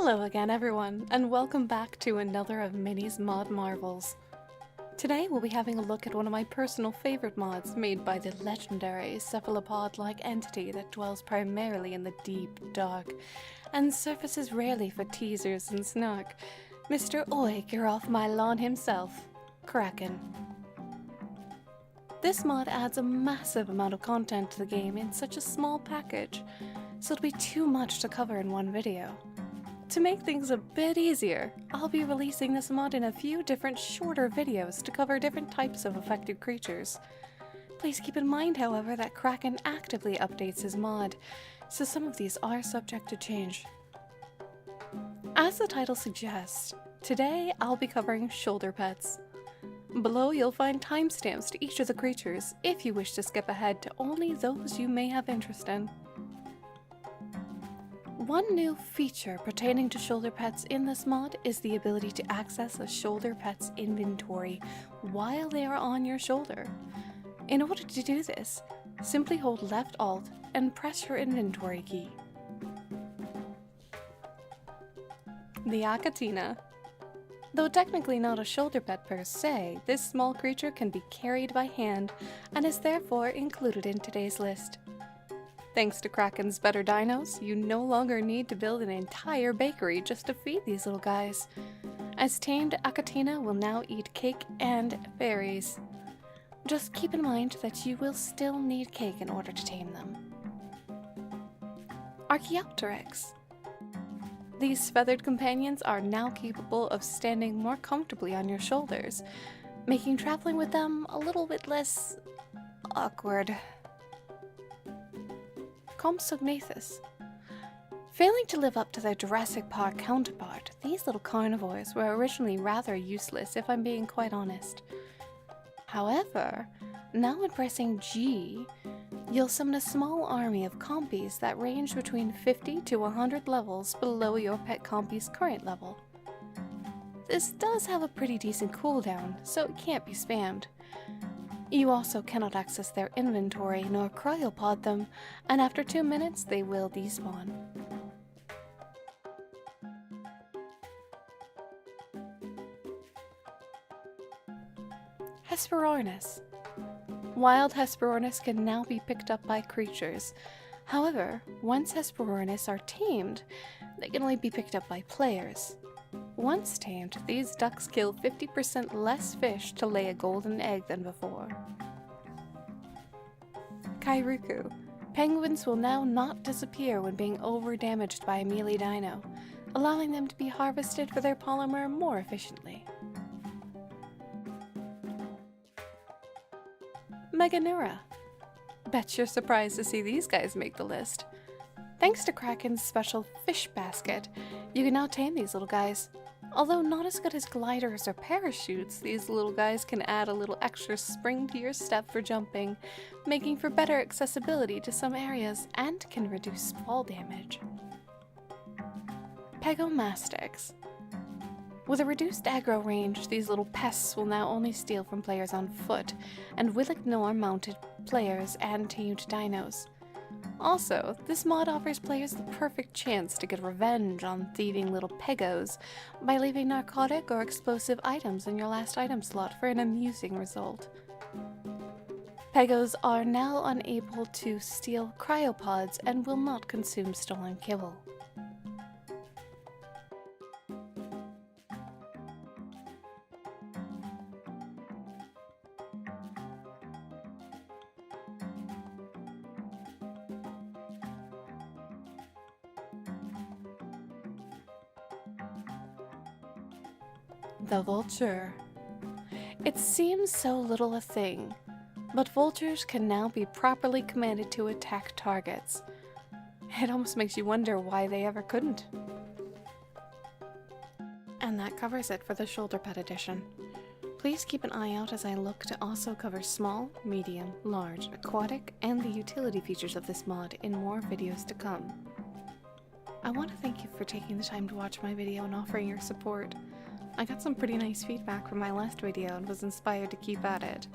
Hello again everyone, and welcome back to another of Minnie's mod marvels. Today we'll be having a look at one of my personal favorite mods made by the legendary cephalopod-like entity that dwells primarily in the deep dark and surfaces rarely for teasers and snark, Mr. Oi, you're off my lawn himself, Kraken. This mod adds a massive amount of content to the game in such a small package, so it'll be too much to cover in one video. To make things a bit easier, I'll be releasing this mod in a few different shorter videos to cover different types of affected creatures. Please keep in mind, however, that Kraken actively updates his mod, so some of these are subject to change. As the title suggests, today I'll be covering shoulder pets. Below you'll find timestamps to each of the creatures if you wish to skip ahead to only those you may have interest in. One new feature pertaining to shoulder pets in this mod is the ability to access a shoulder pet's inventory while they are on your shoulder. In order to do this, simply hold left Alt and press your inventory key. The Achatina. Though technically not a shoulder pet per se, this small creature can be carried by hand and is therefore included in today's list. Thanks to Kraken's better dinos, you no longer need to build an entire bakery just to feed these little guys, as tamed Achatina will now eat cake and berries. Just keep in mind that you will still need cake in order to tame them. Archaeopterix. These feathered companions are now capable of standing more comfortably on your shoulders, making traveling with them a little bit less awkward. Compy. Failing to live up to their Jurassic Park counterpart, these little carnivores were originally rather useless if I'm being quite honest. However, now when pressing G, you'll summon a small army of Compys that range between 50 to 100 levels below your pet Compy's current level. This does have a pretty decent cooldown, so it can't be spammed. You also cannot access their inventory nor cryopod them, and after 2 minutes they will despawn. Hesperornis. Wild Hesperornis can now be picked up by creatures. However, once Hesperornis are tamed, they can only be picked up by players. Once tamed, these ducks kill 50% less fish to lay a golden egg than before. Kairuku. Penguins will now not disappear when being over-damaged by a melee dino, allowing them to be harvested for their polymer more efficiently. Meganeura. Bet you're surprised to see these guys make the list. Thanks to Kraken's special fish basket, you can now tame these little guys. Although not as good as gliders or parachutes, these little guys can add a little extra spring to your step for jumping, making for better accessibility to some areas and can reduce fall damage. Pegomastax. With a reduced aggro range, these little pests will now only steal from players on foot, and will ignore mounted players and tamed dinos. Also, this mod offers players the perfect chance to get revenge on thieving little pegos by leaving narcotic or explosive items in your last item slot for an amusing result. Pegos are now unable to steal cryopods and will not consume stolen kibble. The Vulture. It seems so little a thing, but vultures can now be properly commanded to attack targets. It almost makes you wonder why they ever couldn't. And that covers it for the Shoulder Pet edition. Please keep an eye out as I look to also cover small, medium, large, aquatic, and the utility features of this mod in more videos to come. I want to thank you for taking the time to watch my video and offering your support. I got some pretty nice feedback from my last video and was inspired to keep at it.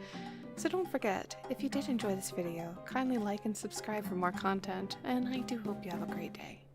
So don't forget, if you did enjoy this video, kindly like and subscribe for more content, and I do hope you have a great day.